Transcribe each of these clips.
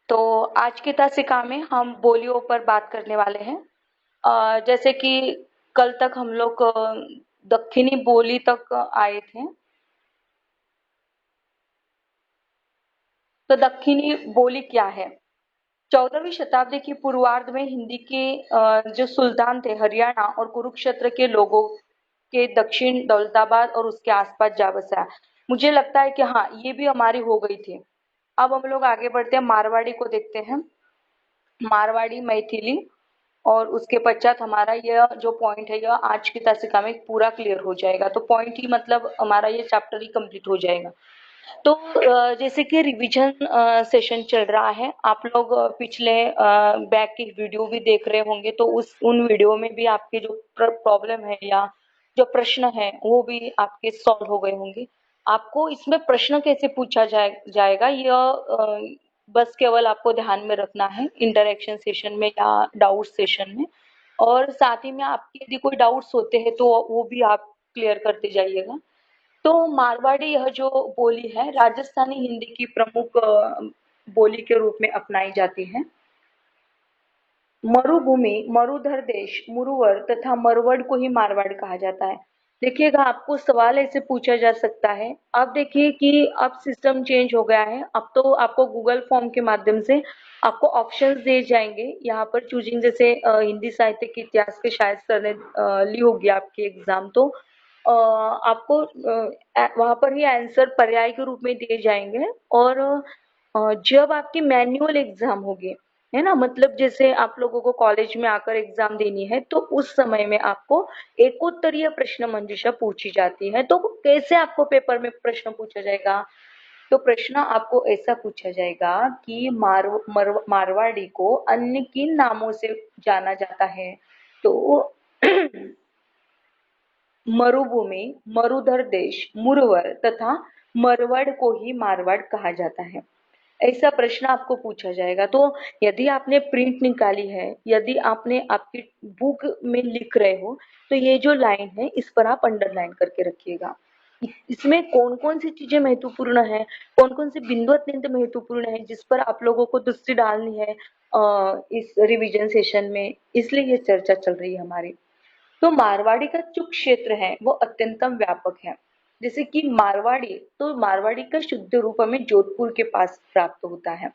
तो आज की तासिका में हम बोलियों पर बात करने वाले हैं। जैसे कि कल तक हम लोग दक्षिणी बोली तक आए थे। तो दक्षिणी बोली क्या है? 14वीं शताब्दी की पूर्वार्ध में हिंदी के जो सुल्तान थे हरियाणा और कुरुक्षेत्र के लोगों के दक्षिण दौलताबाद और उसके आसपास जा बसा। मुझे लगता है कि हाँ, ये भी हमारी हो गई थी। अब हम लोग आगे बढ़ते हैं, मारवाड़ी को देखते हैं। मारवाड़ी, मैथिली और उसके पश्चात हमारा यह जो पॉइंट है यह आज की तासिका में पूरा क्लियर हो जाएगा। तो पॉइंट ही मतलब हमारा ये चैप्टर ही कंप्लीट हो जाएगा। तो जैसे कि रिवीजन सेशन चल रहा है, आप लोग पिछले बैक की वीडियो भी देख रहे होंगे, तो उस उन वीडियो में भी आपके जो प्रॉब्लम है या जो प्रश्न है वो भी आपके सॉल्व हो गए होंगे। आपको इसमें प्रश्न कैसे पूछा जाएगा यह बस केवल आपको ध्यान में रखना है इंटरेक्शन सेशन में या डाउट सेशन में। और साथ ही में आपके यदि कोई डाउट्स होते हैं तो वो भी आप क्लियर करते जाइएगा। तो मारवाड़ी यह जो बोली है राजस्थानी हिंदी की प्रमुख बोली के रूप में अपनाई जाती है। मरुभूमि, मरुधर देश, मुरुवर तथा मरवड़ को ही मारवाड़ कहा जाता है। देखिएगा, आपको सवाल ऐसे पूछा जा सकता है। अब देखिए कि अब सिस्टम चेंज हो गया है। अब तो आपको गूगल फॉर्म के माध्यम से आपको ऑप्शंस दिए जाएंगे। यहाँ पर चूजिंग जैसे हिंदी साहित्य के इतिहास के शायद सरने ली होगी आपकी एग्जाम, तो आपको वहां पर ही आंसर पर्याय के रूप में दिए जाएंगे। और जब आपकी मैनुअल एग्जाम होगी, है ना, मतलब जैसे आप लोगों को कॉलेज में आकर एग्जाम देनी है, तो उस समय में आपको एकोत्तरीय प्रश्न मंजूषा पूछी जाती है। तो कैसे आपको पेपर में प्रश्न पूछा जाएगा? तो प्रश्न आपको ऐसा पूछा जाएगा कि मारवाड़ी को अन्य किन नामों से जाना जाता है? तो मरुभूमि, मरुधर देश, मुरवर तथा मरवड़ को ही मारवाड़ कहा जाता है। ऐसा प्रश्न आपको पूछा जाएगा। तो यदि आपने प्रिंट निकाली है, यदि आपने आपकी बुक में लिख रहे हो, तो ये जो लाइन है इस पर आप अंडरलाइन करके रखिएगा। इसमें कौन कौन सी चीजें महत्वपूर्ण है, कौन कौन से बिंदु अत्यंत महत्वपूर्ण है जिस पर आप लोगों को दृष्टि डालनी है इस रिवीजन सेशन में, इसलिए ये चर्चा चल रही है हमारी। तो मारवाड़ी का जो क्षेत्र है वो अत्यंतम व्यापक है। जैसे कि मारवाड़ी, तो मारवाड़ी का शुद्ध रूप हमें जोधपुर के पास प्राप्त होता है।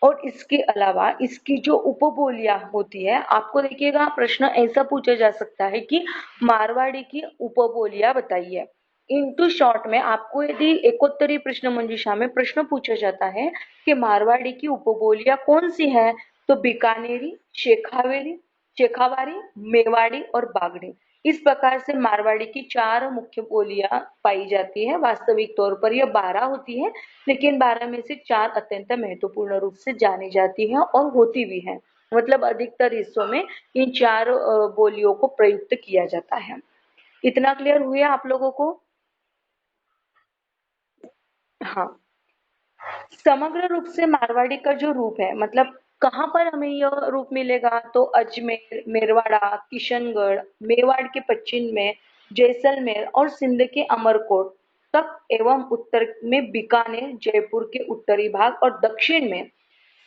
और इसके अलावा इसकी जो उपबोलियां होती है, आपको देखिएगा प्रश्न ऐसा पूछा जा सकता है कि मारवाड़ी की उपबोलियां बताइए। इनटू शॉर्ट में आपको यदि एकोत्तरीय प्रश्न मंजूषा में प्रश्न पूछा जाता है कि मारवाड़ी की उपबोलियां कौन सी है, तो बीकानेरी, शेखावेरी, शेखावारी, मेवाड़ी और बागड़ी, इस प्रकार से मारवाड़ी की 4 मुख्य बोलियां पाई जाती है। वास्तविक तौर पर यह 12 होती है, लेकिन 12 में से 4 अत्यंत महत्वपूर्ण रूप से जानी जाती है और होती भी है। मतलब अधिकतर हिस्सों में इन 4 बोलियों को प्रयुक्त किया जाता है। इतना क्लियर हुआ आप लोगों को? हाँ। समग्र रूप से मारवाड़ी का जो रूप है, मतलब कहाँ पर हमें यह रूप मिलेगा, तो अजमेर, मेरवाड़ा, किशनगढ़, मेवाड़ के पश्चिम में जैसलमेर और सिंध के अमरकोट तक एवं उत्तर में बीकानेर, जयपुर के उत्तरी भाग और दक्षिण में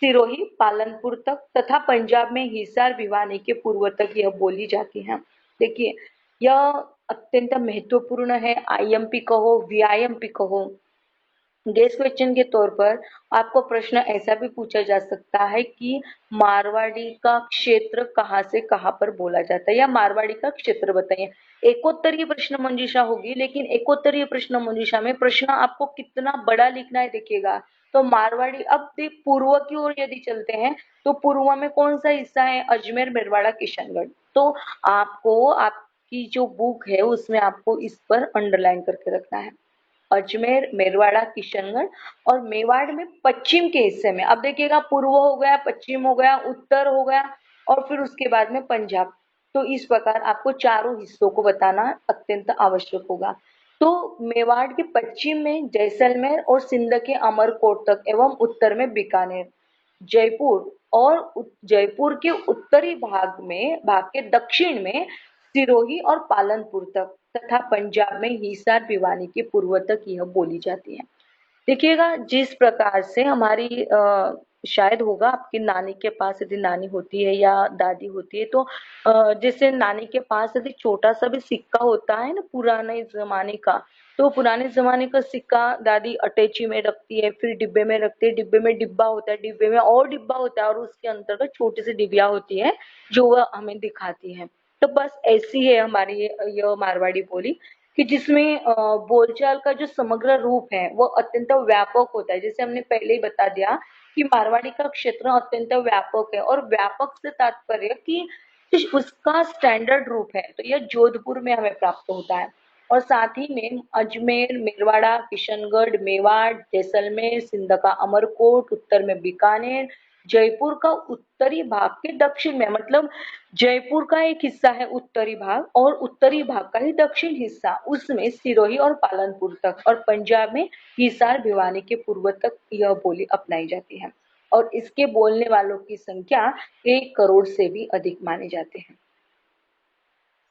सिरोही, पालनपुर तक तथा पंजाब में हिसार, भिवानी के पूर्व तक यह बोली जाती है। देखिए, यह अत्यंत महत्वपूर्ण है। आईएमपी कहो, वीआईएमपी कहो, गेस्ट क्वेश्चन के तौर पर आपको प्रश्न ऐसा भी पूछा जा सकता है कि मारवाड़ी का क्षेत्र कहाँ से कहाँ पर बोला जाता है, या मारवाड़ी का क्षेत्र बताइए। एकोत्तरीय प्रश्न मंजूषा होगी, लेकिन एकोत्तरीय प्रश्न मंजूषा में प्रश्न आपको कितना बड़ा लिखना है देखिएगा। तो मारवाड़ी, अब पूर्व की ओर यदि चलते हैं, तो पूर्व में कौन सा हिस्सा है? अजमेर, मेरवाड़ा, किशनगढ़। तो आपको आपकी जो बुक है उसमें आपको इस पर अंडरलाइन करके रखना है। अजमेर, मेरवाड़ा, किशनगढ़ और मेवाड़ में पश्चिम के हिस्से में। अब देखिएगा, पूर्व हो गया, पश्चिम हो गया, उत्तर हो गया और फिर उसके बाद में पंजाब। तो इस प्रकार आपको चारों हिस्सों को बताना अत्यंत आवश्यक होगा। तो मेवाड़ के पश्चिम में जैसलमेर और सिंध के अमरकोट तक एवं उत्तर में बीकानेर, जयपुर और जयपुर के उत्तरी भाग के दक्षिण में सिरोही और पालनपुर तक तथा पंजाब में हिसार, भिवानी के पूर्व तक यह बोली जाती है। देखिएगा, जिस प्रकार से हमारी शायद होगा आपकी नानी के पास, यदि नानी होती है या दादी होती है तो जैसे नानी के पास यदि छोटा सा भी सिक्का होता है ना पुराने जमाने का, तो पुराने जमाने का सिक्का दादी अटैची में रखती है, फिर डिब्बे में रखती है, डिब्बे में डिब्बा होता है, डिब्बे में और डिब्बा होता है और उसके अंतर्गत छोटी सी डिबिया होती है जो वह हमें दिखाती है। तो बस ऐसी है हमारी ये मारवाड़ी बोली कि जिसमें बोलचाल का जो समग्र रूप है वो अत्यंत व्यापक होता है। जैसे हमने पहले ही बता दिया कि मारवाड़ी का क्षेत्र अत्यंत व्यापक है और व्यापक से तात्पर्य कि उसका स्टैंडर्ड रूप है तो यह जोधपुर में हमें प्राप्त होता है। और साथ ही में अजमेर, मेरवाड़ा, किशनगढ़, मेवाड़, जैसलमेर, सिंध का अमरकोट, उत्तर में बीकानेर, जयपुर का उत्तरी भाग के दक्षिण में, मतलब जयपुर का एक हिस्सा है उत्तरी भाग और उत्तरी भाग का ही दक्षिण हिस्सा, उसमें सिरोही और पालनपुर तक, और पंजाब में हिसार, भिवानी के पूर्व तक यह बोली अपनाई जाती है और इसके बोलने वालों की संख्या 1 करोड़ से भी अधिक माने जाते हैं।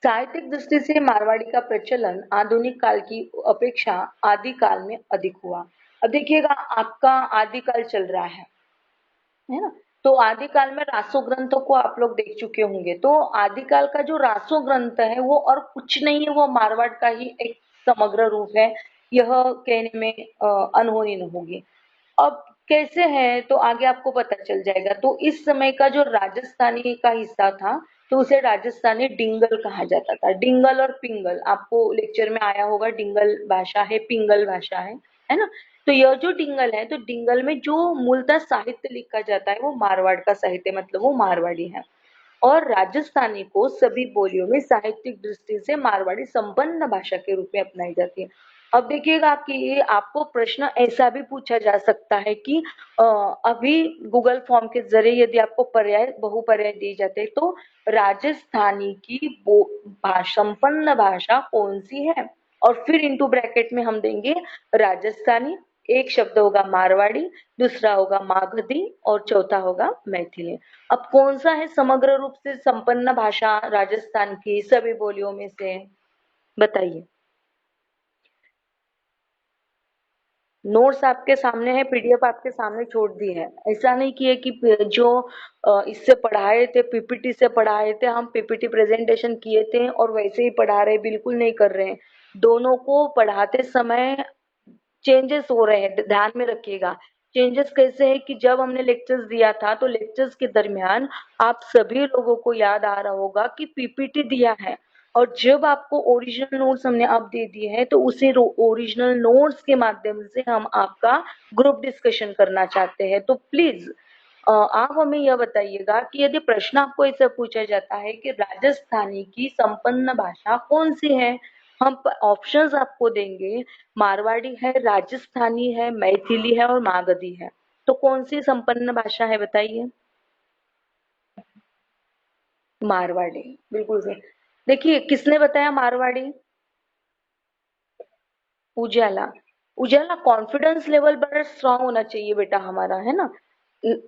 साहित्यिक दृष्टि से मारवाड़ी का प्रचलन आधुनिक काल की अपेक्षा आदिकाल में अधिक हुआ। अब देखिएगा आपका आदिकाल चल रहा है ना? तो आदिकाल में रासो ग्रंथों को आप लोग देख चुके होंगे। तो आदिकाल का जो रासो ग्रंथ है वो और कुछ नहीं है, वो मारवाड़ का ही एक समग्र रूप है। यह कहने में अनहोनी न होगी। अब कैसे है तो आगे आपको पता चल जाएगा। तो इस समय का जो राजस्थानी का हिस्सा था तो उसे राजस्थानी डिंगल कहा जाता था। डिंगल और पिंगल आपको लेक्चर में आया होगा, डिंगल भाषा है, पिंगल भाषा है ना? तो यह जो डिंगल है तो डिंगल में जो मूलतः साहित्य लिखा जाता है वो मारवाड़ का साहित्य, मतलब वो मारवाड़ी है। और राजस्थानी को सभी बोलियों में साहित्यिक दृष्टि से मारवाड़ी संपन्न भाषा के रूप में अपनाई जाती है। अब देखिएगा कि ये आपको प्रश्न ऐसा भी पूछा जा सकता है कि अभी गूगल फॉर्म के जरिए यदि आपको पर्याय बहुपर्याय दिए जाते हैं तो राजस्थानी की संपन्न भाषा कौन सी है, और फिर इंटू ब्रैकेट में हम देंगे राजस्थानी, एक शब्द होगा मारवाड़ी, दूसरा होगा मागधी और चौथा होगा मैथिली। अब कौन सा है समग्र रूप से संपन्न भाषा राजस्थान की सभी बोलियों में से, बताइए। नोट्स आपके सामने है, पीडीएफ आपके सामने छोड़ दी है। ऐसा नहीं किए कि जो इससे पढ़ाए थे, पीपीटी से पढ़ाए थे, हम पीपीटी प्रेजेंटेशन किए थे और वैसे ही पढ़ा रहे, बिल्कुल नहीं कर रहे हैं। दोनों को पढ़ाते समय चेंजेस हो रहे हैं, ध्यान में रखिएगा। चेंजेस कैसे है कि जब हमने लेक्चर्स दिया था तो लेक्चर्स के दरमियान आप सभी लोगों को याद आ रहा होगा कि पीपीटी दिया है, और जब आपको ओरिजिनल नोट्स हमने अब दे दिए हैं तो उसी ओरिजिनल नोट्स के माध्यम से हम आपका ग्रुप डिस्कशन करना चाहते हैं। तो प्लीज आप हमें यह बताइएगा कि यदि प्रश्न आपको ऐसा पूछा जाता है कि राजस्थानी की संपन्न भाषा कौन सी है, हम ऑप्शंस आपको देंगे, मारवाड़ी है, राजस्थानी है, मैथिली है और मागधी है। तो कौन सी संपन्न भाषा है बताइए। मारवाड़ी, बिल्कुल सही। देखिए किसने बताया मारवाड़ी? उजाला। उजाला कॉन्फिडेंस लेवल बड़ा स्ट्रांग होना चाहिए बेटा हमारा, है ना?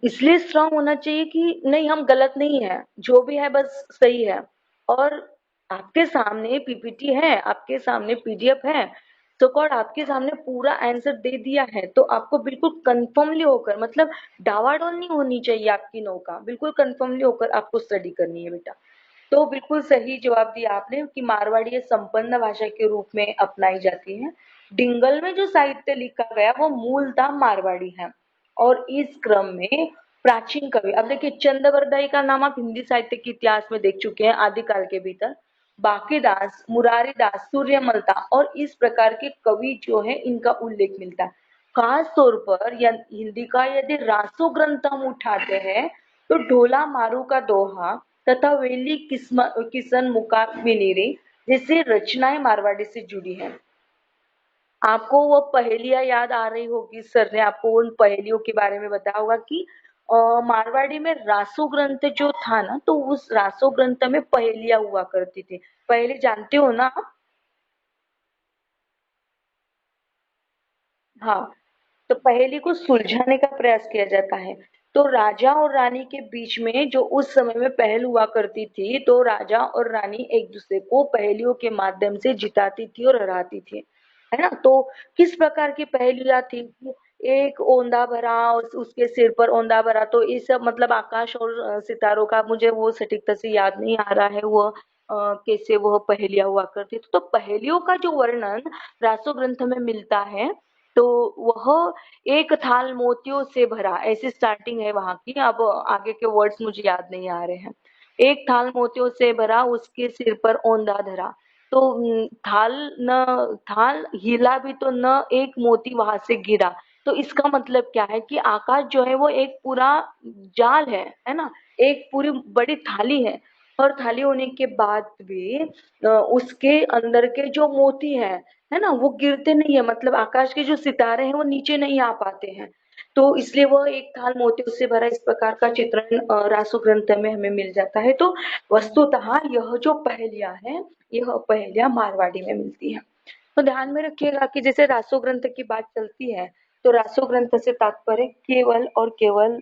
इसलिए स्ट्रांग होना चाहिए कि नहीं हम गलत नहीं है, जो भी है बस सही है। और आपके सामने पीपीटी है, आपके सामने पीडीएफ है, तो कॉल्ड आपके सामने पूरा आंसर दे दिया है, तो आपको बिल्कुल कंफर्मली होकर, मतलब डावाडोल नहीं होनी चाहिए आपकी नौका, बिल्कुल कंफर्मली होकर आपको स्टडी करनी है बेटा। तो बिल्कुल सही जवाब दिया आपने कि मारवाड़ी संपन्न भाषा के रूप में अपनाई जाती है। डिंगल में जो साहित्य लिखा गया वो मूलतः मारवाड़ी है। और इस क्रम में प्राचीन कवि, अब देखिए चंद्रवरदाई का नाम आप हिंदी साहित्य के इतिहास में देख चुके हैं आदिकाल के भीतर। बाकीदास, मुरारीदास, सूर्यमलता और इस प्रकार के कवि जो है इनका उल्लेख मिलता है। खास तौर पर हिंदी का यदि रासो ग्रंथ हम उठाते हैं तो ढोला मारू का दोहा तथा वेली किसन मुका विनीरे जैसे रचनाएं मारवाड़ी से जुड़ी हैं। आपको वो पहेलियां याद आ रही होगी, सर ने आपको उन पहेलियों के बारे में बताया होगा कि मारवाड़ी में रासो ग्रंथ जो था ना, तो उस रासो ग्रंथ में पहेलियां हुआ करती थी। पहेली जानते हो ना आप? हाँ, तो पहेली को सुलझाने का प्रयास किया जाता है। तो राजा और रानी के बीच में जो उस समय में पहल हुआ करती थी, तो राजा और रानी एक दूसरे को पहेलियों के माध्यम से जिताती थी और हराती थी, है ना? तो किस प्रकार की पहेलियां थी? एक ओंधा भरा और उसके सिर पर ओंधा भरा, तो ये सब मतलब आकाश और सितारों का मुझे वो सटीकता से याद नहीं आ रहा है वो कैसे वह पहेलियां हुआ करती थी। तो पहेलियों का जो वर्णन रासो ग्रंथ में मिलता है, तो वह एक थाल मोतियों से भरा, ऐसी स्टार्टिंग है वहां की। अब आगे के वर्ड्स मुझे याद नहीं आ रहे हैं। एक थाल मोतियों से भरा, उसके सिर पर औंधा धरा। तो थाल न थाल हिला भी तो न एक मोती वहां से गिरा। तो इसका मतलब क्या है कि आकाश जो है वो एक पूरा जाल है ना, एक पूरी बड़ी थाली और थाली होने के बाद भी उसके अंदर के जो मोती है ना, वो गिरते नहीं है, मतलब आकाश के जो सितारे हैं वो नीचे नहीं आ पाते हैं। तो इसलिए वह एक थाल मोतियों से भरा, इस प्रकार का चित्रण रासो ग्रंथ में हमें मिल जाता है। तो वस्तुतः यह जो पहेलियां है, यह पहेलियां मारवाड़ी में मिलती है। तो ध्यान में रखिएगा कि जैसे रासो ग्रंथ की बात चलती है, तो रासो ग्रंथ से तात्पर्य केवल और केवल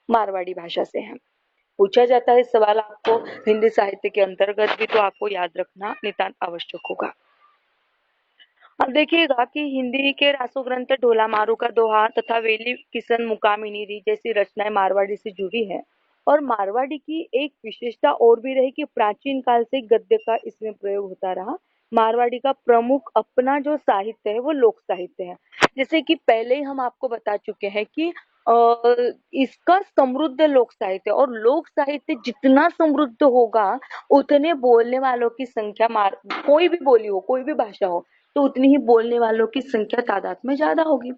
मारवाड़ी भाषा से है। पूछा जाता है सवाल आपको हिंदी साहित्य के अंतर्गत भी, तो आपको याद रखना नितांत आवश्यक होगा। अब देखिएगा कि हिंदी के रासो ग्रंथ ढोला मारू का दोहा तथा वेली किसन मुकामिनी री जैसी रचनाएं मारवाड़ी से जुड़ी है। और मारवाड़ी की एक विशेषता और भी रही कि प्राचीन काल से गद्य का इसमें प्रयोग होता रहा। मारवाड़ी का प्रमुख अपना जो साहित्य है वो लोक साहित्य है। जैसे कि पहले ही हम आपको बता चुके हैं कि इसका समृद्ध लोक साहित्य, और लोक साहित्य जितना समृद्ध होगा उतने बोलने वालों की संख्या, मार कोई भी बोली हो, कोई भी भाषा हो, तो उतनी ही बोलने वालों की संख्या तादाद में ज्यादा होगी।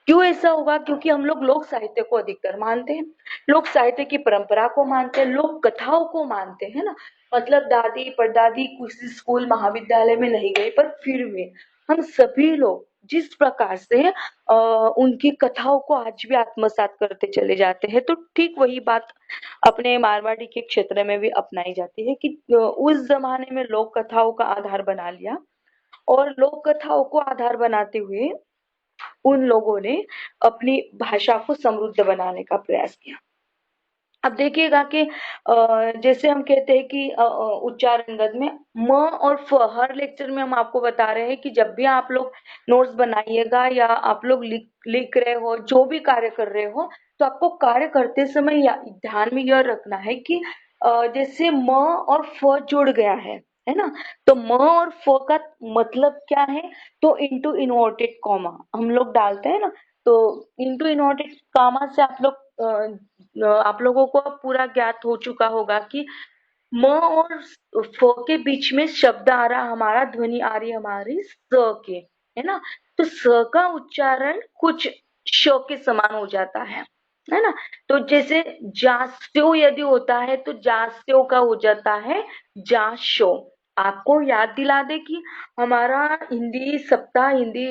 क्यों ऐसा होगा? क्योंकि हम लोग लोक साहित्य को अधिकतर मानते हैं, लोक साहित्य की परंपरा को मानते हैं, लोक कथाओं को मानते हैं ना। मतलब दादी परदादी किसी स्कूल महाविद्यालय में नहीं गई, पर फिर भी हम सभी लोग जिस प्रकार से उनकी कथाओं को आज भी आत्मसात करते चले जाते हैं, तो ठीक वही बात अपने मारवाड़ी के क्षेत्र में भी अपनाई जाती है कि उस जमाने में लोक कथाओं का आधार बना लिया, और लोक कथाओं को आधार बनाते हुए उन लोगों ने अपनी भाषा को समृद्ध बनाने का प्रयास किया। अब देखिएगा कि जैसे हम कहते हैं कि उच्चारणगत में म और फ, हर लेक्चर में हम आपको बता रहे हैं कि जब भी आप लोग नोट्स बनाइएगा या आप लोग लिख रहे हो, जो भी कार्य कर रहे हो, तो आपको कार्य करते समय ध्यान में यह रखना है कि जैसे म और फ जुड़ गया है ना, तो म और फ का मतलब क्या है? तो इंटू इन्वर्टेड कॉमा हम लोग डालते हैं ना, तो इंटू इन्वर्टेड कॉमा से आप लोगों को अब पूरा ज्ञात हो चुका होगा कि म और फ के बीच में शब्द आ रहा, हमारा ध्वनि आ रही है हमारी स के, है ना। तो स का उच्चारण कुछ श के समान हो जाता है ना। तो जैसे जास्यो यदि होता है तो जास्यो का हो जाता है जाशो। आपको याद दिला दे कि हमारा हिंदी सप्ताह, हिंदी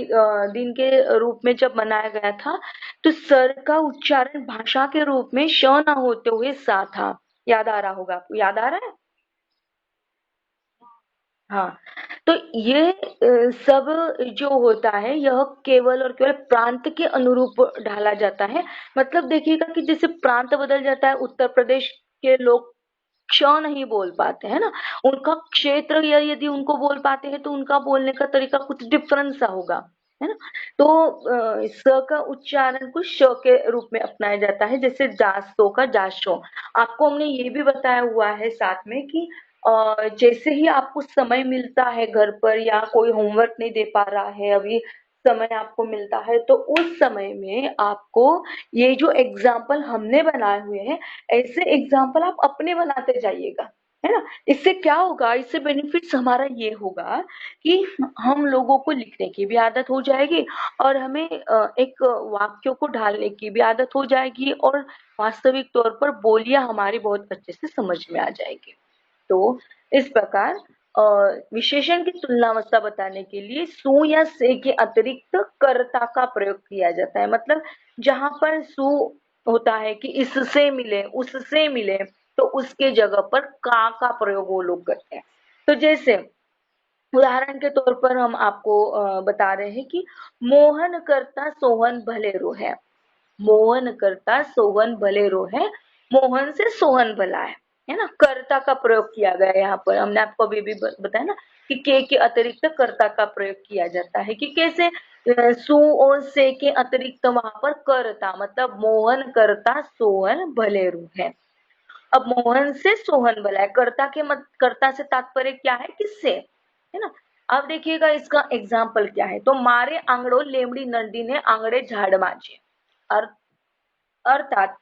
दिन के रूप में जब मनाया गया था, तो सर का उच्चारण भाषा के रूप में श ना होते हुए सा था। याद आ रहा होगा आपको, याद आ रहा है? हाँ, तो ये सब जो होता है यह केवल और केवल प्रांत के अनुरूप ढाला जाता है। मतलब देखिएगा कि जैसे प्रांत बदल जाता है, उत्तर प्रदेश के लोग क्ष नहीं बोल पाते हैं ना, उनका क्षेत्र या यदि उनको बोल पाते हैं तो उनका बोलने का तरीका कुछ डिफरेंट सा होगा, है ना। तो स का उच्चारण को श के रूप में अपनाया जाता है, जैसे जासो का जाशो। आपको हमने ये भी बताया हुआ है साथ में कि जैसे ही आपको समय मिलता है घर पर, या कोई होमवर्क नहीं दे पा रहा है अभी, समय आपको मिलता है, तो उस समय में आपको ये जो एग्जाम्पल हमने बनाए हुए हैं, ऐसे एग्जाम्पल आप अपने बनाते जाइएगा, है ना। इससे क्या होगा? इससे बेनिफिट्स हमारा ये होगा कि हम लोगों को लिखने की भी आदत हो जाएगी, और हमें एक वाक्यों को ढालने की भी आदत हो जाएगी, और वास्तविक तौर पर बोलियां हमारी बहुत अच्छे से समझ में आ जाएगी। तो इस प्रकार विशेषण की तुलनावस्था बताने के लिए सु या से के अतिरिक्त कर्ता का प्रयोग किया जाता है। मतलब जहां पर सु होता है कि इससे मिले, उससे मिले, तो उसके जगह पर का प्रयोग वो लोग करते हैं। तो जैसे उदाहरण के तौर पर हम आपको बता रहे हैं कि मोहन करता सोहन भले रो है। मोहन करता सोहन भले रो है, मोहन से सोहन भला है। है ना, कर्ता का प्रयोग किया गया है यहाँ पर। हमने आपको अभी भी बताया ना कि के अतिरिक्त कर्ता का प्रयोग किया जाता है। कि कैसे सु और से के अतिरिक्त वहां पर कर्ता, मतलब मोहन कर्ता सोहन भले रूप है। अब मोहन से सोहन भला है, कर्ता के मत कर्ता से तात्पर्य क्या है, किससे, है ना। अब देखिएगा इसका एग्जाम्पल क्या है। तो मारे आंगड़ो लेमड़ी नंदी ने आंगड़े झाड़ माजे, अर्थात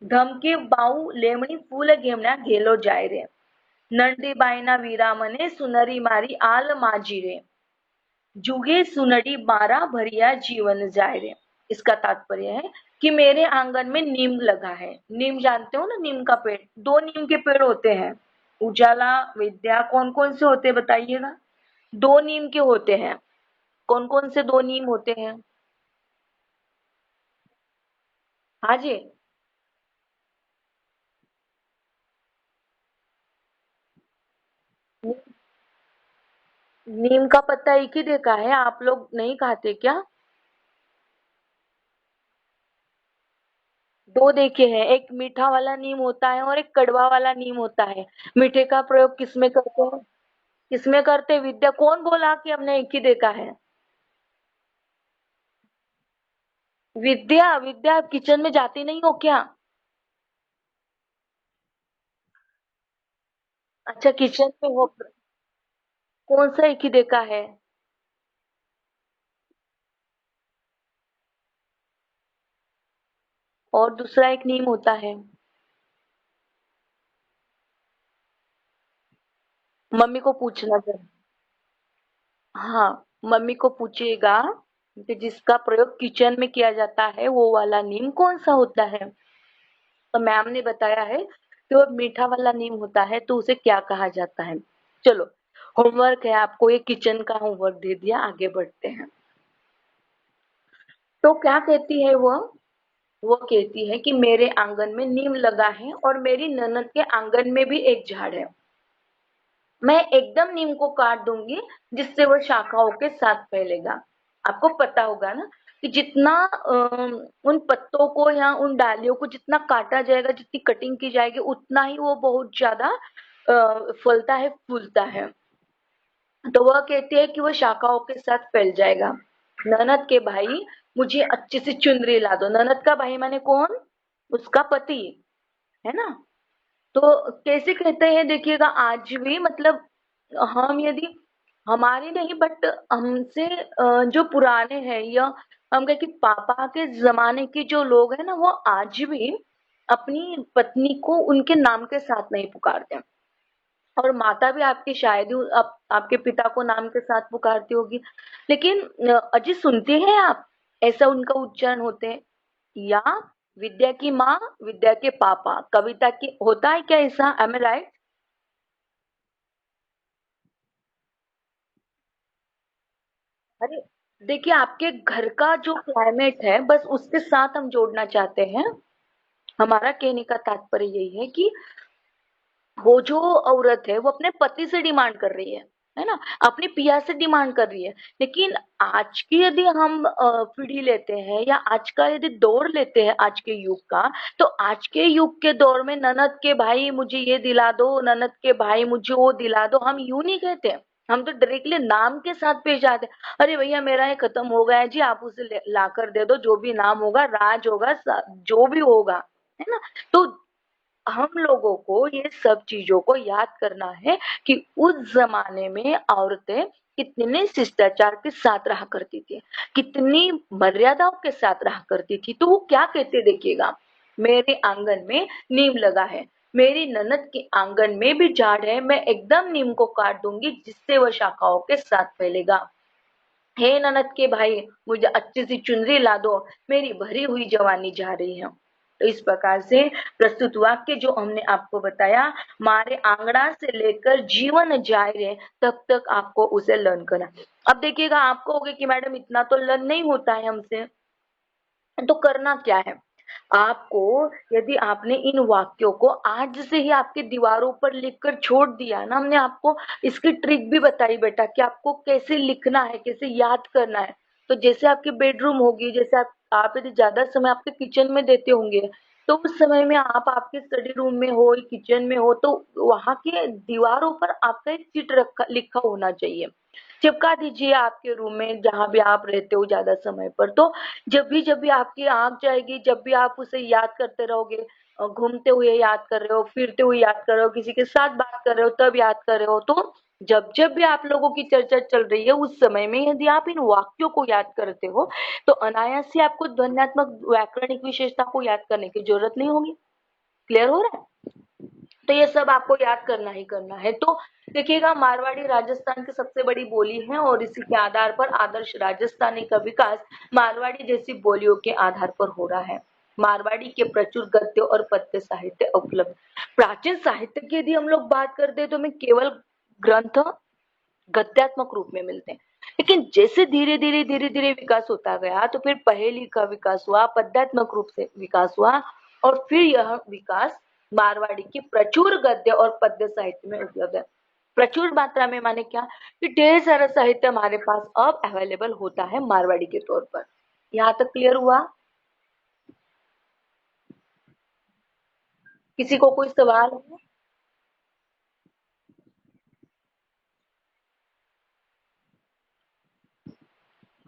धमके बाऊ लेमड़ी फूल घेमण्या घेलो जाय रे, नंदीबाईना वीरामने सुनरी मारी आल माजी रे, जुगे सुनड़ी मारा भरिया जीवन जाय रे। इसका तात्पर्य है कि मेरे आंगन में नीम लगा है। नीम जानते हो ना, नीम का पेड़, दो नीम के पेड़ होते हैं, उजाला विद्या, कौन कौन से होते हैं बताइएगा। दो नीम के होते हैं, कौन कौन से दो नीम होते हैं। हाँ जी। नीम का पत्ता एक ही देखा है, आप लोग नहीं खाते क्या। दो देखे हैं, एक मीठा वाला नीम होता है और एक कड़वा वाला नीम होता है। मीठे का प्रयोग किसमें करते हैं, किसमें करते हैं, विद्या, कौन बोला कि हमने एक ही देखा है। विद्या, विद्या आप किचन में जाती नहीं हो क्या। अच्छा किचन में हो, कौन सा एक ही देखा है। और दूसरा एक नीम होता है। मम्मी को पूछना जरा। हाँ, मम्मी को पूछिएगा कि जिसका प्रयोग किचन में किया जाता है वो वाला नीम कौन सा होता है। तो मैम ने बताया है कि वो मीठा वाला नीम होता है, तो उसे क्या कहा जाता है। चलो, होमवर्क है आपको, ये किचन का होमवर्क दे दिया, आगे बढ़ते हैं। तो क्या कहती है वो कहती है कि मेरे आंगन में नीम लगा है और मेरी ननद के आंगन में भी एक झाड़ है। मैं एकदम नीम को काट दूंगी जिससे वो शाखाओं के साथ फैलेगा। आपको पता होगा ना कि जितना उन पत्तों को या उन डालियों को जितना काटा जाएगा, जितनी कटिंग की जाएगी, उतना ही वो बहुत ज्यादा फलता है, फूलता है। तो वह कहती है कि वो शाखाओं के साथ फैल जाएगा। ननद के भाई, मुझे अच्छी सी चुनरी ला दो। ननद का भाई माने कौन, उसका पति, है ना। तो कैसे कहते हैं देखिएगा, आज भी मतलब हम यदि हमारे नहीं बट हमसे जो पुराने हैं, या हम कहें कि पापा के जमाने के जो लोग हैं ना, वो आज भी अपनी पत्नी को उनके नाम के साथ नहीं पुकारते। और माता भी आपकी शायद ही आपके पिता को नाम के साथ पुकारती होगी। लेकिन अजी सुनते हैं आप, ऐसा उनका उच्चारण होते हैं, या विद्या की माँ, विद्या के पापा, कविता की, होता है क्या ऐसा, एम आई राइट। अरे देखिए, आपके घर का जो क्लाइमेट है बस उसके साथ हम जोड़ना चाहते हैं। हमारा कहने का तात्पर्य यही है कि वो जो औरत है वो अपने पति से डिमांड कर रही है ना, अपनी पिया से डिमांड कर रही है। लेकिन आज की यदि हम पीढ़ी लेते हैं, या आज का यदि दौर लेते हैं, आज के युग का, तो आज के युग के दौर में ननद के भाई मुझे ये दिला दो, ननद के भाई मुझे वो दिला दो, हम यूं नहीं कहते। हम तो डायरेक्टली नाम के साथ पेश जाते हैं। अरे भैया मेरा ये खत्म हो गया है जी, आप उसे ला कर दे दो, जो भी नाम होगा, राज होगा, जो भी होगा, है ना। तो हम लोगों को ये सब चीजों को याद करना है कि उस जमाने में औरतें कितने शिष्टाचार के साथ रहा करती थी, कितनी मर्यादाओं के साथ रहा करती थी। तो वो क्या कहते देखिएगा, मेरे आंगन में नीम लगा है, मेरी ननद के आंगन में भी झाड़ है, मैं एकदम नीम को काट दूंगी जिससे वह शाखाओं के साथ फैलेगा। हे ननद के भाई, मुझे अच्छी सी चुनरी ला दो, मेरी भरी हुई जवानी जा रही है। तो इस प्रकार से प्रस्तुत वाक्य जो हमने आपको बताया, मारे आंगड़ा से लेकर जीवन जाए रे, तब तक आपको उसे लर्न करना। अब देखिएगा, आपको होगा कि मैडम इतना तो लर्न नहीं होता है हमसे, तो करना क्या है। आपको, यदि आपने इन वाक्यों को आज से ही आपकी दीवारों पर लिखकर छोड़ दिया ना, हमने आपको इसकी ट्रिक भी बताई बेटा कि आपको कैसे लिखना है, कैसे याद करना है। तो जैसे आपकी बेडरूम होगी, जैसे आप यदि ज्यादा समय आपके किचन में देते होंगे, तो उस समय में आप आपके स्टडी रूम में हो, किचन में हो, तो वहाँ के दीवारों पर आपका एक चिट रखा लिखा होना चाहिए। चिपका दीजिए आपके रूम में जहाँ भी आप रहते हो ज़्यादा समय पर। तो जब भी आपकी आँख जाएगी, जब भी आप उसे याद करते रहोगे, घूमते हुए याद कर रहे हो, फिरते हुए याद कर रहे हो, किसी के साथ बात कर रहे हो तब याद कर रहे हो, तो जब भी आप लोगों की चर्चा चल रही है उस समय में यदि आप इन वाक्यों को याद करते हो, तो अनायास ही आपको ध्वन्यात्मक व्याकरणिक विशेषता को याद करने की जरूरत नहीं होगी। क्लियर हो रहा है? तो ये सब आपको याद करना ही करना है। तो देखिएगा, मारवाड़ी राजस्थान की सबसे बड़ी बोली है और इसी के आधार पर आदर्श राजस्थानी का विकास मारवाड़ी जैसी बोलियों के आधार पर हो रहा है। मारवाड़ी के प्रचुर गद्य और पद्य साहित्य उपलब्ध। प्राचीन साहित्य की यदि हम लोग बात करते हैं तो हमें केवल ग्रंथ गद्यात्मक रूप में मिलते हैं, लेकिन जैसे धीरे धीरे विकास होता गया तो फिर पहेली का विकास हुआ, पद्यात्मक रूप से विकास हुआ, और फिर यह विकास मारवाड़ी की प्रचुर गद्य और पद्य साहित्य में उपलब्ध है। प्रचुर मात्रा में माने क्या, कि ढेर सारा साहित्य हमारे पास अब अवेलेबल होता है मारवाड़ी के तौर पर। यहाँ तक क्लियर हुआ? किसी को कोई सवाल है?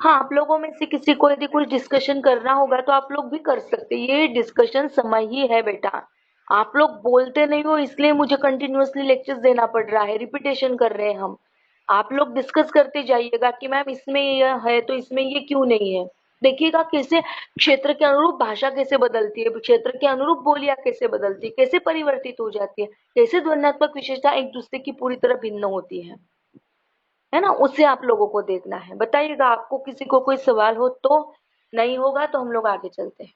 हाँ, आप लोगों में से किसी को यदि कुछ डिस्कशन करना होगा तो आप लोग भी कर सकते हैं। ये डिस्कशन समय ही है बेटा। आप लोग बोलते नहीं हो इसलिए मुझे कंटिन्यूअसली लेक्चर्स देना पड़ रहा है, रिपीटेशन कर रहे हैं हम। आप लोग डिस्कस करते जाइएगा कि मैम इसमें ये है तो इसमें ये क्यों नहीं है। देखिएगा कैसे क्षेत्र के अनुरूप भाषा कैसे बदलती है, क्षेत्र के अनुरूप बोलियां कैसे बदलती है, कैसे परिवर्तित हो जाती है, कैसे ध्वन्यात्मक विशेषता एक दूसरे की पूरी तरह भिन्न होती है ना। उससे आप लोगों को देखना है। बताइएगा, आपको किसी को कोई सवाल हो तो? नहीं होगा तो हम लोग आगे चलते हैं।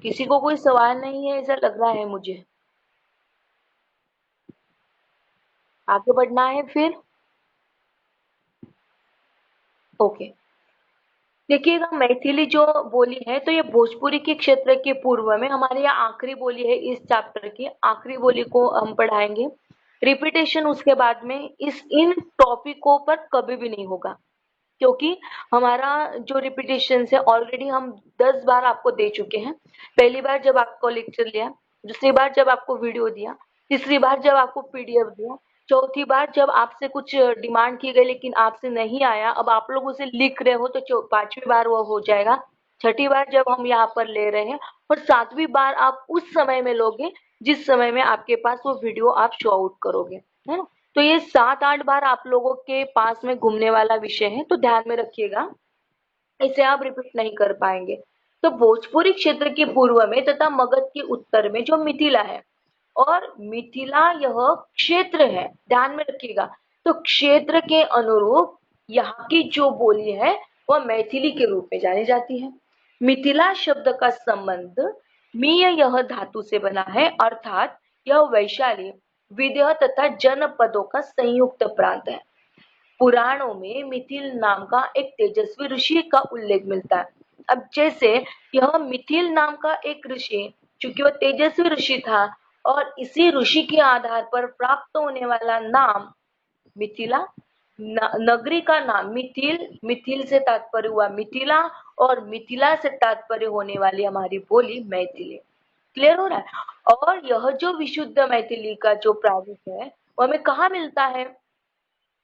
किसी को कोई सवाल नहीं है ऐसा लग रहा है मुझे। आगे बढ़ना है फिर। ओके, देखिएगा, मैथिली जो बोली है तो ये भोजपुरी के क्षेत्र के पूर्व में हमारे यहाँ आखिरी बोली है। इस चैप्टर की आखिरी बोली को हम पढ़ाएंगे। रिपीटेशन उसके बाद में इस इन टॉपिकों पर कभी भी नहीं होगा, क्योंकि हमारा जो रिपीटेशन है ऑलरेडी हम 10 बार आपको दे चुके हैं। पहली बार जब आपको लेक्चर लिया, दूसरी बार जब आपको वीडियो दिया, तीसरी बार जब आपको पीडीएफ दिया, चौथी बार जब आपसे कुछ डिमांड की गई लेकिन आपसे नहीं आया, अब आप लोग उसे लिख रहे हो तो पांचवी बार वो हो जाएगा। छठी बार जब हम यहाँ पर ले रहे हैं, और सातवीं बार आप उस समय में लोगे जिस समय में आपके पास वो वीडियो आप शो आउट करोगे, है ना। तो ये 7-8 बार आप लोगों के पास में घूमने वाला विषय है, तो ध्यान में रखिएगा, इसे आप रिपीट नहीं कर पाएंगे। तो भोजपुरी क्षेत्र के पूर्व में तथा मगध के उत्तर में जो मिथिला है, और मिथिला यह क्षेत्र है, ध्यान में रखिएगा। तो क्षेत्र के अनुरूप यहाँ की जो बोली है वह मैथिली के रूप में जानी जाती है। मिथिला शब्द का संबंध मीय यह धातु से बना है, अर्थात यह वैशाली, विदेह तथा जनपदों का संयुक्त प्रांत है। पुराणों में मिथिल नाम का एक तेजस्वी ऋषि का उल्लेख मिलता है। अब जैसे यह मिथिल नाम का एक ऋषि, चूंकि वह तेजस्वी ऋषि था, और इसी ऋषि के आधार पर प्राप्त होने वाला नाम मिथिला, नगरी का नाम मिथिल, मिथिल से तात्पर्य हुआ मिथिला, और मिथिला से तात्पर्य होने वाली हमारी बोली मैथिली। क्लियर हो रहा है? और यह जो विशुद्ध मैथिली का जो प्रारूप है वो हमें कहाँ मिलता है?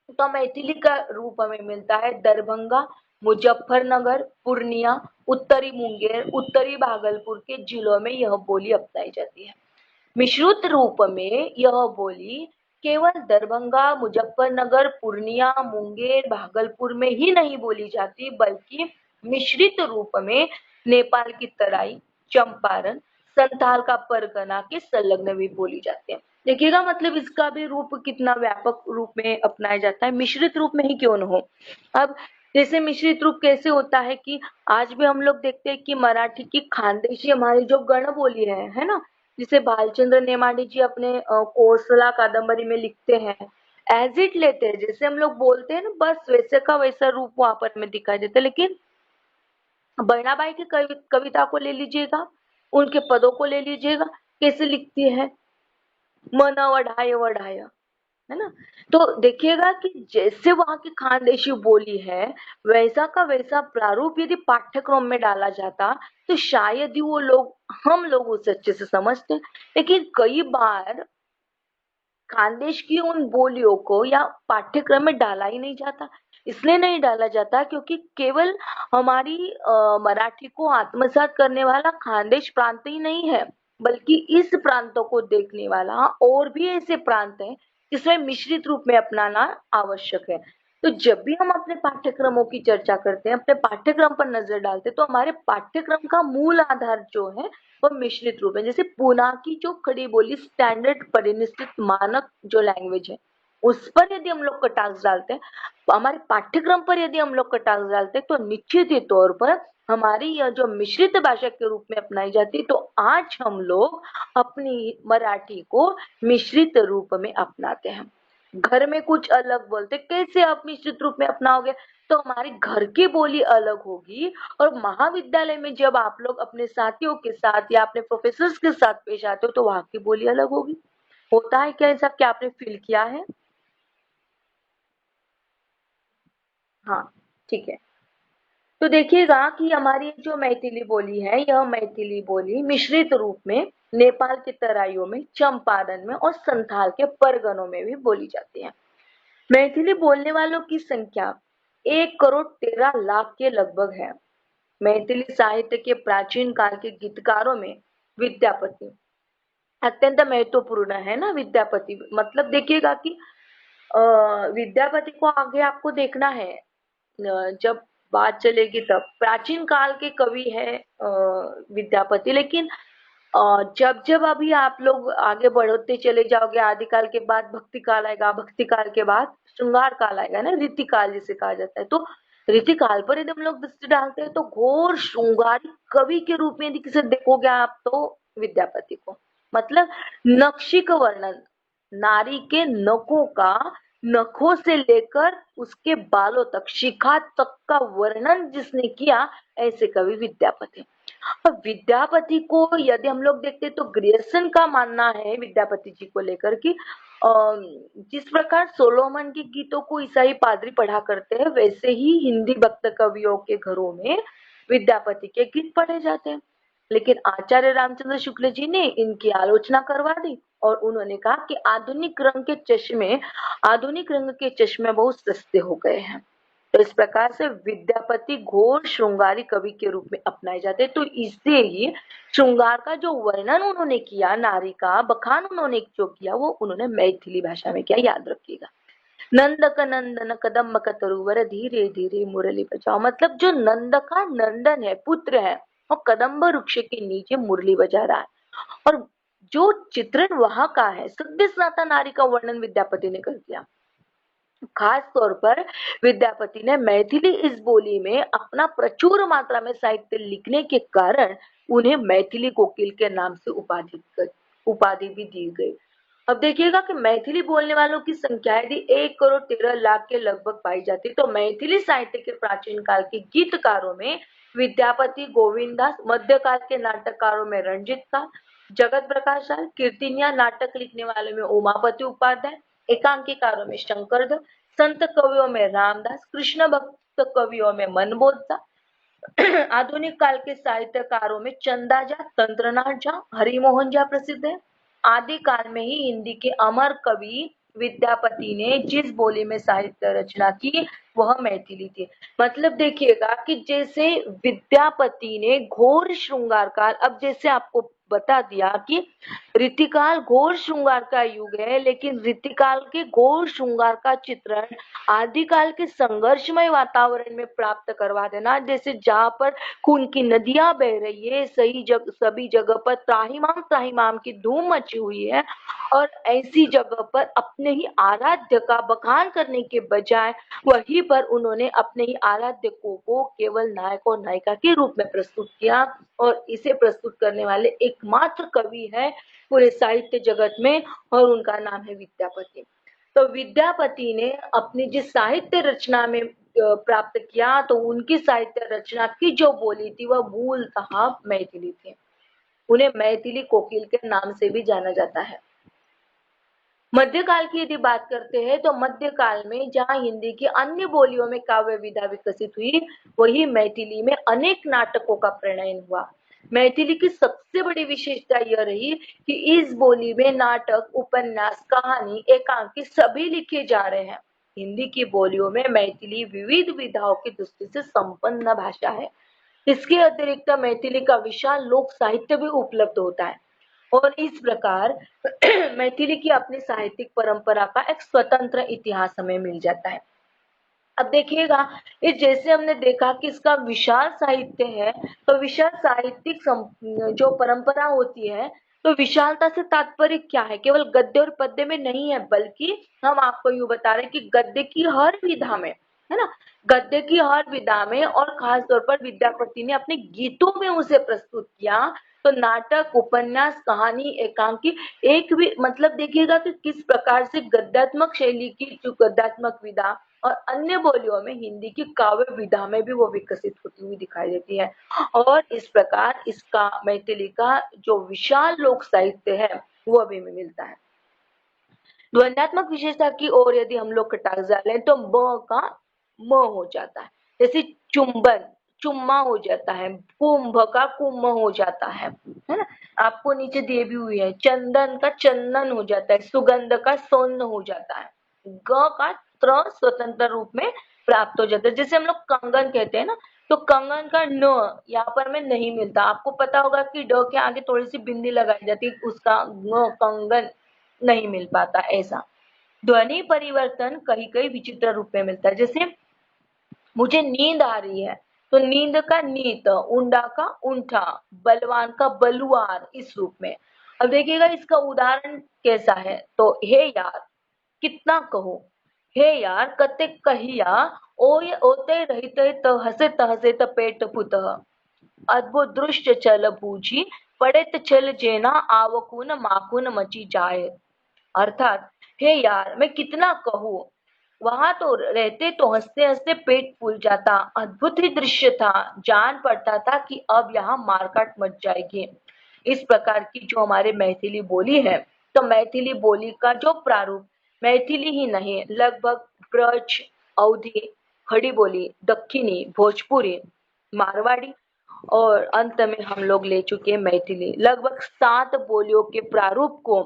तो मैथिली का रूप हमें मिलता है दरभंगा, मुजफ्फरनगर, पूर्णिया, उत्तरी मुंगेर, उत्तरी भागलपुर के जिलों में यह बोली अपनाई जाती है। मिश्रित रूप में यह बोली केवल दरभंगा, मुजफ्फरनगर, पूर्णिया, मुंगेर, भागलपुर में ही नहीं बोली जाती, बल्कि मिश्रित रूप में नेपाल की तराई, चंपारण, संथाल का परगना के संलग्न भी बोली जाती है। देखिएगा, मतलब इसका भी रूप कितना व्यापक रूप में अपनाया जाता है, मिश्रित रूप में ही क्यों न हो। अब जैसे मिश्रित रूप कैसे होता है कि आज भी हम लोग देखते हैं कि मराठी की खानदेशी हमारी जो गण बोली है ना, जिसे भालचंद्र नेमाड़े जी अपने कोसला कादम्बरी में लिखते हैं, एज इट लेते हैं, जैसे हम लोग बोलते हैं ना, बस वैसे का वैसा रूप वहां पर हमें दिखाई देता है। लेकिन बहिणाबाई की कविता को ले लीजिएगा, उनके पदों को ले लीजिएगा, कैसे लिखती है? मन वढ़ाय वढ़ाय, है ना? तो देखिएगा कि जैसे वहां की खानदेशी बोली है, वैसा का वैसा प्रारूप यदि पाठ्यक्रम में डाला जाता तो शायद ही वो लोग, हम लोग उसे अच्छे से समझते। लेकिन कई बार खानदेश की उन बोलियों को या पाठ्यक्रम में डाला ही नहीं जाता। इसलिए नहीं डाला जाता क्योंकि केवल हमारी मराठी को आत्मसात करने वाला खानदेश प्रांत ही नहीं है, बल्कि इस प्रांतों को देखने वाला और भी ऐसे प्रांत हैं जिसमें मिश्रित रूप में अपनाना आवश्यक है। तो जब भी हम अपने पाठ्यक्रमों की चर्चा करते हैं, अपने पाठ्यक्रम पर नजर डालते हैं, तो हमारे पाठ्यक्रम का मूल आधार जो है वो मिश्रित रूप है। जैसे पूना की जो खड़ी बोली स्टैंडर्ड परिनिष्ठित मानक जो लैंग्वेज है, उस पर यदि हम लोग कटाक्ष डालते हैं, हमारे पाठ्यक्रम पर यदि हम लोग कटाक्ष डालते हैं, तो निश्चित ही तौर पर हमारी यह जो मिश्रित भाषा के रूप में अपनाई जाती है, तो आज हम लोग अपनी मराठी को मिश्रित रूप में अपनाते हैं। घर में कुछ अलग बोलते, कैसे आप मिश्रित रूप में अपनाओगे? तो हमारी घर की बोली अलग होगी, और महाविद्यालय में जब आप लोग अपने साथियों के साथ या अपने प्रोफेसर्स के साथ पेश आते हो तो वहां की बोली अलग होगी। होता है क्या ऐसा? क्या आपने फील किया है? हाँ, ठीक है। तो देखिएगा कि हमारी जो मैथिली बोली है, यह मैथिली बोली मिश्रित रूप में नेपाल के तराइयों में, चंपारण में और संथाल के परगनों में भी बोली जाती है। मैथिली बोलने वालों की संख्या 1,13,00,000 के लगभग है। मैथिली साहित्य के प्राचीन काल के गीतकारों में विद्यापति अत्यंत महत्वपूर्ण है ना। विद्यापति मतलब देखिएगा कि विद्यापति को आगे आपको देखना है, जब बात चलेगी तब प्राचीन काल के कवि है विद्यापति। लेकिन जब जब अभी आप लोग आगे बढ़ते चले जाओगे, आदिकाल के बाद भक्ति काल आएगा, भक्ति काल के बाद श्रृंगार काल आएगा ना, रीति काल जिसे कहा जाता है। तो रीति काल पर यदि हम लोग दृष्टि डालते हैं तो घोर श्रृंगारी कवि के रूप में यदि किसे देखोगे आप तो विद्यापति को। मतलब नक्शी का वर्णन, नारी के नखों का, नखों से लेकर उसके बालों तक, शिखा तक का वर्णन जिसने किया, ऐसे कवि विद्यापति। अब विद्यापति को यदि हम लोग देखते हैं तो ग्रियर्सन का मानना है विद्यापति जी को लेकर कि जिस प्रकार सोलोमन के गीतों को ईसाई पादरी पढ़ा करते हैं, वैसे ही हिंदी भक्त कवियों के घरों में विद्यापति के गीत पढ़े जाते हैं। लेकिन आचार्य रामचंद्र शुक्ल जी ने इनकी आलोचना करवा दी और उन्होंने कहा कि आधुनिक रंग के चश्मे बहुत सस्ते हो गए हैं। तो इस प्रकार से विद्यापति घोर श्रृंगारी कवि के रूप में अपनाए जाते हैं। तो इससे ही श्रृंगार का जो वर्णन उन्होंने किया, नारी का बखान उन्होंने जो किया, वो उन्होंने मैथिली भाषा में किया, याद रखिएगा। नंद का नंदन कदम्ब का तरुवर धीरे धीरे मुरली बजाओ। मतलब जो नंद का नंदन है, पुत्र है, वो कदम्ब वृक्ष के नीचे मुरली बजा रहा है। और जो चित्रण वहां का है, सभ्य स्नाता नारी का वर्णन विद्यापति ने कर दिया। खास तौर पर विद्यापति ने मैथिली इस बोली में अपना प्रचुर मात्रा में साहित्य लिखने के कारण उन्हें मैथिली कोकिल के नाम से उपाधि भी दी गई। अब देखिएगा कि मैथिली बोलने वालों की संख्या यदि 1,13,00,000 के लगभग पाई जाती, तो मैथिली साहित्य के प्राचीन काल के गीतकारों में विद्यापति, गोविंदास, मध्यकाल के नाटककारों में रंजित का, जगत प्रकाश राय, कीर्तनिया नाटक लिखने वालों में उमापति उपाध्याय, एकांकीकारों में शंकरदेव, संत कवियों में रामदास, कृष्ण भक्त कवियों में मनबोध, आधुनिक काल के साहित्यकारों में चंदा झा, तंत्रनाथ झा, हरिमोहन झा प्रसिद्ध है। आदि काल में ही हिंदी के अमर कवि विद्यापति ने जिस बोली में साहित्य रचना की वह मैथिली थी। मतलब देखिएगा कि जैसे विद्यापति ने घोर श्रृंगार काल, अब जैसे आपको बता दिया कि रीतिकाल घोर श्रृंगार का युग है, लेकिन रीतिकाल के घोर श्रृंगार का चित्रण आदिकाल के संघर्षमय वातावरण में प्राप्त करवा देना। जैसे जहां पर खून की नदियां बह रही है, सभी जगह पर त्राहिमाम त्राहिमाम की धूम मची हुई है, और ऐसी जगह पर अपने ही आराध्य का बखान करने के बजाय वहीं पर उन्होंने अपने ही आराध्य को केवल नायक और नायिका के रूप में प्रस्तुत किया। और इसे प्रस्तुत करने वाले एकमात्र कवि है पूरे साहित्य जगत में, और उनका नाम है विद्यापति। तो विद्यापति ने अपनी जिस साहित्य रचना में प्राप्त किया, तो उनकी साहित्य रचना की जो बोली थी वह मूलतः मैथिली थी। उन्हें मैथिली कोकिल के नाम से भी जाना जाता है। मध्यकाल की यदि बात करते हैं तो मध्यकाल में जहाँ हिंदी की अन्य बोलियों में काव्य विधा विकसित हुई, वही मैथिली में अनेक नाटकों का प्रणयन हुआ। मैथिली की सबसे बड़ी विशेषता यह रही कि इस बोली में नाटक, उपन्यास, कहानी, एकांकी सभी लिखे जा रहे हैं। हिंदी की बोलियों में मैथिली विविध विधाओं की दृष्टि से संपन्न भाषा है। इसके अतिरिक्त मैथिली का विशाल लोक साहित्य भी उपलब्ध होता है और इस प्रकार मैथिली की अपनी साहित्यिक परंपरा का एक स्वतंत्र इतिहास हमें मिल जाता है। अब देखिएगा, इस जैसे हमने देखा कि इसका विशाल साहित्य है, तो विशाल साहित्यिक जो परंपरा होती है, तो विशालता से तात्पर्य क्या है? केवल गद्य और पद्य में नहीं है, बल्कि हम आपको यूं बता रहे हैं कि गद्य की हर विधा में, है ना, गद्य की हर विधा में, और खास तौर पर विद्यापति ने अपने गीतों में उसे प्रस्तुत किया। तो नाटक, उपन्यास, कहानी, एकांकी, एक भी मतलब देखिएगा कि किस प्रकार से गद्यात्मक शैली की जो गद्यात्मक विधा और अन्य बोलियों में हिंदी की काव्य विधा में भी वो विकसित होती हुई दिखाई देती है। और इस प्रकार इसका मैथिली का जो विशाल लोक साहित्य है वो भी हमें मिलता है। ध्वन्यात्मक विशेषता की ओर यदि हम लोग कटाक्ष डालें तो ब का म हो जाता है। जैसे चुंबन, चुम्मा हो जाता है। कुंभ का कुम्भ हो जाता है ना। आपको नीचे दिए भी हुई है। चंदन का चंदन हो जाता है। सुगंध का सौंद हो जाता है। ग का त्र स्वतंत्र रूप में प्राप्त हो जाता है। जैसे हम लोग कंगन कहते हैं ना, तो कंगन का न यहाँ पर में नहीं मिलता। आपको पता होगा कि ड के आगे थोड़ी सी बिंदी लगाई जाती है, उसका कंगन नहीं मिल पाता। ऐसा ध्वनि परिवर्तन कहीं कहीं विचित्र रूप में मिलता है। जैसे मुझे नींद आ रही है, तो नींद का नीत, ऊंडा का ऊंठा, बलवान का बलुआर, इस रूप में। अब देखिएगा इसका उदाहरण कैसा है। तो हे यार, कितना कहो, हे यार कते कहिया, ओय ओते रहिते त हसे त पेट पुतः, अद्भुत दृश्य चल बूझी, पड़ेत चल जेना आवकुन माकुन मची जाए। अर्थात हे यार, मैं कितना कहूँ, वहां तो रहते तो हंसते हंसते पेट फूल जाता। अद्भुत ही दृश्य था, जान पड़ता था कि अब यहाँ मारकाट मच जाएगी। इस प्रकार की जो हमारे मैथिली बोली है, तो मैथिली बोली का जो प्रारूप मैथिली ही नहीं, लगभग ब्रज, अवधी, खड़ी बोली, दक्षिणी, भोजपुरी, मारवाड़ी और अंत में हम लोग ले चुके हैं मैथिली। लगभग 7 बोलियों के प्रारूप को,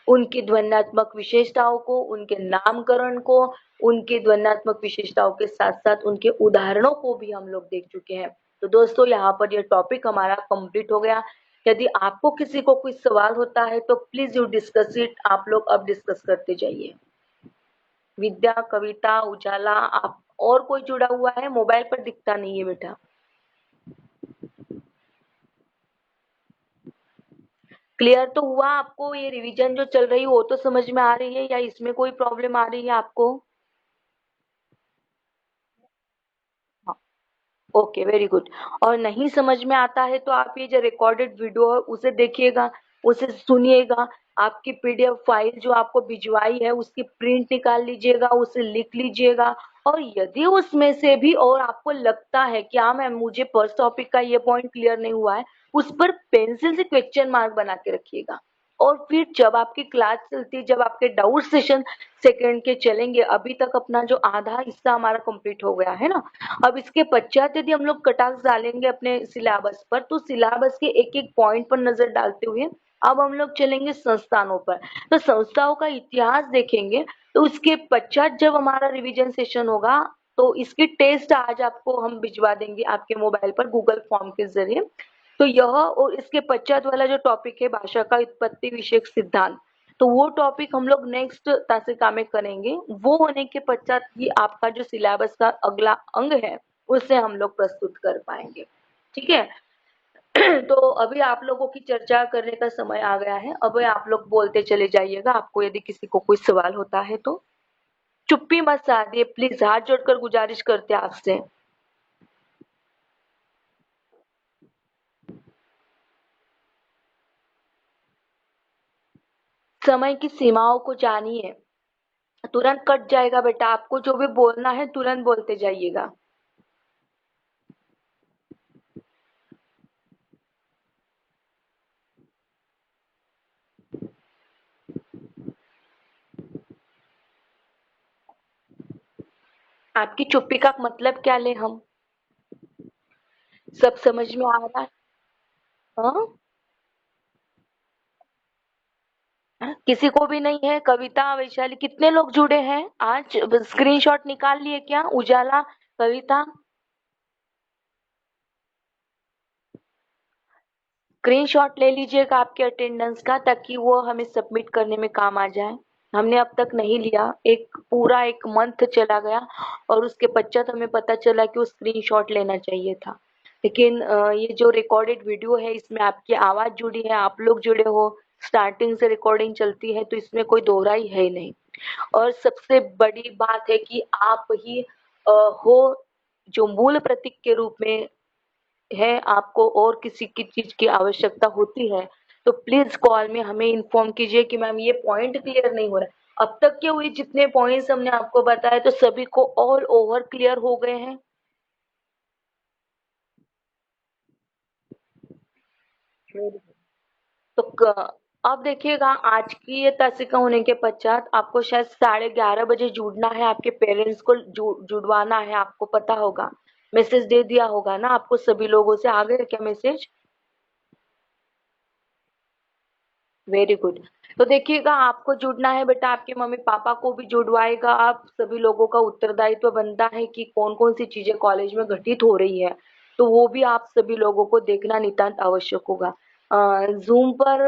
उनकी ध्वन्यात्मक विशेषताओं को, उनके नामकरण को, उनकी ध्वन्यात्मक विशेषताओं के साथ साथ उनके उदाहरणों को भी हम लोग देख चुके हैं। तो दोस्तों, यहाँ पर यह टॉपिक हमारा कंप्लीट हो गया। यदि आपको किसी को कोई सवाल होता है तो प्लीज यू डिस्कस इट। आप लोग अब डिस्कस करते जाइए। विद्या, कविता, उजाला, आप और कोई जुड़ा हुआ है? मोबाइल पर दिखता नहीं है बेटा। क्लियर तो हुआ आपको? ये रिवीजन जो चल रही है वो तो समझ में आ रही है, या इसमें कोई प्रॉब्लम आ रही है आपको? हाँ, ओके, वेरी गुड। और नहीं समझ में आता है तो आप ये जो रिकॉर्डेड वीडियो है उसे देखिएगा, उसे सुनिएगा। आपकी पीडीएफ फाइल जो आपको भिजवाई है उसकी प्रिंट निकाल लीजिएगा, उसे लिख लीजिएगा। और यदि उसमें से भी और आपको लगता है कि हाँ मैम मुझे फर्स्ट टॉपिक का ये पॉइंट क्लियर नहीं हुआ है, उस पर पेंसिल से क्वेश्चन मार्क बना के रखिएगा। और फिर जब आपकी क्लास चलती है, जब आपके डाउट सेशन सेकंड के चलेंगे, अभी तक अपना जो आधा हिस्सा हमारा कंप्लीट हो गया है ना, अब इसके पश्चात यदि हम लोग कटाक्ष डालेंगे अपने सिलेबस पर, तो सिलेबस के एक एक पॉइंट पर नजर डालते हुए अब हम लोग चलेंगे संस्थानों पर। तो संस्थाओं का इतिहास देखेंगे। तो उसके पश्चात जब हमारा रिवीजन सेशन होगा, तो इसकी टेस्ट आज आपको हम भिजवा देंगे आपके मोबाइल पर गूगल फॉर्म के जरिए। तो यह और इसके पश्चात वाला जो टॉपिक है भाषा का उत्पत्ति विषयक सिद्धांत, तो वो टॉपिक हम लोग नेक्स्ट तासिका में करेंगे। वो होने के पश्चात ही आपका जो सिलेबस का अगला अंग है उसे हम लोग प्रस्तुत कर पाएंगे। ठीक है। तो अभी आप लोगों की चर्चा करने का समय आ गया है। अब आप लोग बोलते चले जाइएगा, आपको यदि किसी को कोई सवाल होता है तो। चुप्पी मत साधिए प्लीज, हाथ जोड़कर गुजारिश करते हैं आपसे। समय की सीमाओं को जानिए। तुरंत कट जाएगा बेटा, आपको जो भी बोलना है तुरंत बोलते जाइएगा। आपकी चुप्पी का मतलब क्या ले हम? सब समझ में आ रहा है? हाँ? किसी को भी नहीं है? कविता, वैशाली, कितने लोग जुड़े हैं आज? स्क्रीनशॉट निकाल लिए क्या? उजाला, कविता, स्क्रीनशॉट ले लीजिएगा आपके अटेंडेंस का, ताकि वो हमें सबमिट करने में काम आ जाए। हमने अब तक नहीं लिया, एक पूरा एक मंथ चला गया और उसके पश्चात हमें पता चला कि वो स्क्रीनशॉट लेना चाहिए था। लेकिन ये जो रिकॉर्डेड वीडियो है इसमें आपकी आवाज जुड़ी है, आप लोग जुड़े हो, स्टार्टिंग से रिकॉर्डिंग चलती है, तो इसमें कोई दोहराई है ही नहीं। और सबसे बड़ी बात है कि आप ही हो जो मूल प्रतीक के रूप में है, आपको और किसी की चीज की आवश्यकता होती है तो प्लीज कॉल में हमें इन्फॉर्म कीजिए कि मैम ये पॉइंट क्लियर नहीं हो रहा है। अब तक के हुए जितने पॉइंट्स हमने आपको बताए तो सभी को ऑल ओवर क्लियर हो गए हैं। तो अब देखिएगा, आज की ये तासिका होने के पश्चात आपको शायद 11:30 बजे जुड़ना है, आपके पेरेंट्स को जुड़वाना है, आपको पता होगा, मैसेज दे दिया होगा ना आपको सभी लोगों से, आ गए क्या मैसेज? Very good. तो देखिएगा, आपको जुड़ना है बेटा, आपके मम्मी पापा को भी जुड़वाएगा, आप सभी लोगों का उत्तरदायित्व बनता है कि कौन कौन सी चीजें कॉलेज में घटित हो रही है, तो वो भी आप सभी लोगों को देखना नितांत आवश्यक होगा। जूम पर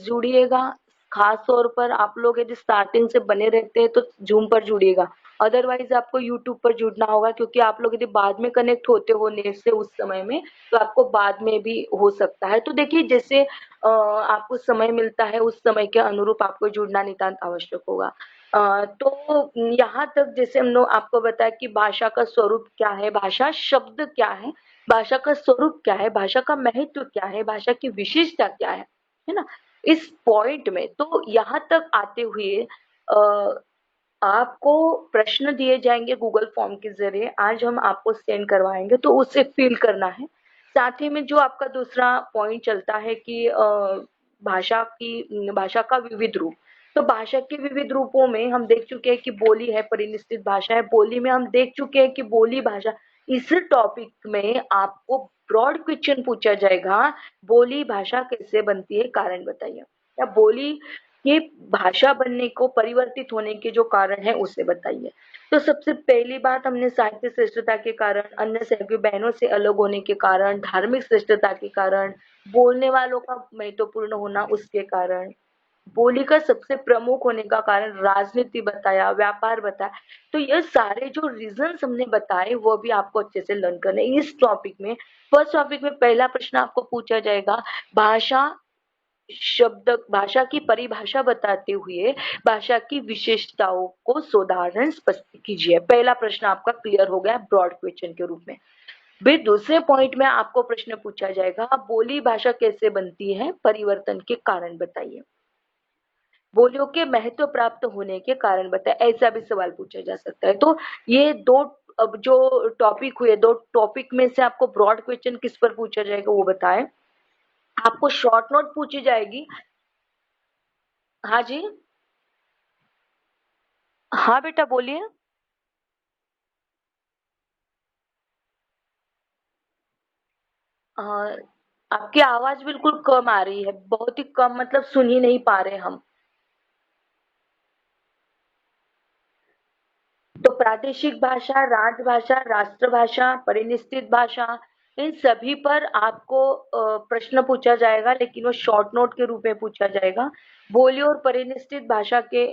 जुड़िएगा, खास तौर पर आप लोग यदि स्टार्टिंग से बने रहते हैं तो जूम पर जुड़िएगा, अदरवाइज आपको यूट्यूब पर जुड़ना होगा, क्योंकि आप लोग यदि बाद में कनेक्ट होते हो नेट से उस समय में, तो आपको बाद में भी हो सकता है। तो देखिए, जैसे आपको समय मिलता है उस समय के अनुरूप आपको जुड़ना नितांत आवश्यक होगा। तो यहाँ तक जैसे हम लोग आपको बताया कि भाषा का स्वरूप क्या है, भाषा शब्द क्या है, भाषा का स्वरूप क्या है, भाषा का महत्व क्या है, भाषा की विशेषता क्या है ना? इस पॉइंट में तो यहाँ तक आते हुए आपको प्रश्न दिए जाएंगे गूगल फॉर्म के जरिए, आज हम आपको सेंड करवाएंगे, तो उसे फिल करना है। साथ ही में जो आपका दूसरा पॉइंट चलता है कि भाषा का विविध रूप, तो भाषा के विविध रूपों में हम देख चुके हैं कि बोली है, परिनिष्ठित भाषा है, बोली में हम देख चुके हैं कि बोली भाषा। इस टॉपिक में आपको ब्रॉड क्वेश्चन पूछा जाएगा, बोली भाषा कैसे बनती है, कारण बताइए, या बोली ये भाषा बनने को परिवर्तित होने के जो कारण है उसे बताइए। तो सबसे पहली बात, हमने साहित्य श्रेष्ठता के कारण, अन्य सहयोगी बहनों से अलग होने के कारण, धार्मिक श्रेष्ठता के कारण, बोलने वालों का महत्वपूर्ण होना उसके कारण, बोली का सबसे प्रमुख होने का कारण, राजनीति बताया, व्यापार बताया। तो ये सारे जो रीजंस हमने बताए वो भी आपको अच्छे से लर्न करने इस टॉपिक में। फर्स्ट टॉपिक में पहला प्रश्न आपको पूछा जाएगा, भाषा शब्द, भाषा की परिभाषा बताते हुए भाषा की विशेषताओं को सोदाहरण स्पष्ट कीजिए। पहला प्रश्न आपका क्लियर हो गया ब्रॉड क्वेश्चन के रूप में। फिर दूसरे पॉइंट में आपको प्रश्न पूछा जाएगा, बोली भाषा कैसे बनती है, परिवर्तन के कारण बताइए, बोलियों के महत्व प्राप्त होने के कारण बताए, ऐसा भी सवाल पूछा जा सकता है। तो ये दो, अब जो टॉपिक हुए, दो टॉपिक में से आपको ब्रॉड क्वेश्चन किस पर पूछा जाएगा वो बताएं। आपको शॉर्ट नोट पूछी जाएगी। हाँ जी। हाँ बेटा बोलिए। हाँ, आपकी आवाज बिल्कुल कम आ रही है, बहुत ही कम, मतलब सुन ही नहीं पा रहे हम। तो प्रादेशिक भाषा, राजभाषा, राष्ट्रभाषा, परिनिष्ठित भाषा, इन सभी पर आपको प्रश्न पूछा जाएगा, लेकिन वो शॉर्ट नोट के रूप में पूछा जाएगा। बोली और परिनिष्ठित भाषा के